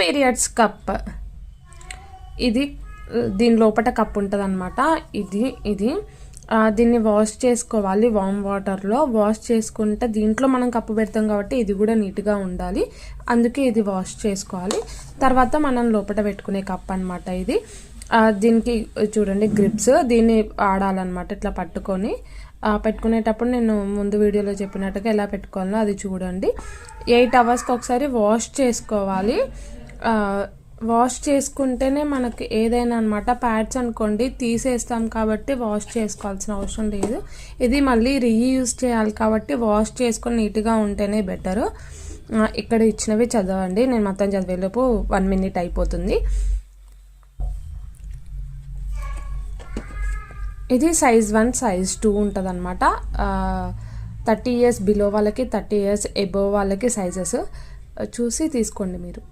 Periods cup. ఇది దీని లోపల కప్ ఉంటుంది అనమాట. ఇది దీన్ని వాష్ చేసుకోవాలి వామ్ వాటర్లో. వాష్ చేసుకుంటే దీంట్లో మనం కప్పు పెడతాం కాబట్టి ఇది కూడా నీట్గా ఉండాలి, అందుకే ఇది వాష్ చేసుకోవాలి. తర్వాత మనం లోపల పెట్టుకునే కప్ అనమాట ఇది. దీనికి చూడండి గ్రిప్స్, దీన్ని ఆడాలన్నమాట ఇట్లా పట్టుకొని. పెట్టుకునేటప్పుడు నేను ముందు వీడియోలో చెప్పినట్టుగా ఎలా పెట్టుకోవాలో అది చూడండి. 8 అవర్స్కి ఒకసారి వాష్ చేసుకోవాలి. వాష్ చేసుకుంటేనే మనకి ఏదైనా అనమాట. ప్యాడ్స్ అనుకోండి తీసేస్తాం కాబట్టి వాష్ చేసుకోవాల్సిన అవసరం లేదు. ఇది మళ్ళీ రీయూజ్ చేయాలి కాబట్టి వాష్ చేసుకొని నీట్గా ఉంటేనే బెటరు. ఇక్కడ ఇచ్చినవి చదవండి, నేను మొత్తం చదివేలోపు 1 minute అయిపోతుంది. ఇది size 1 size 2 ఉంటుంది అనమాట. 30 years బిలో వాళ్ళకి 30 years ఎబోవ్ వాళ్ళకి సైజెస్ చూసి తీసుకోండి మీరు.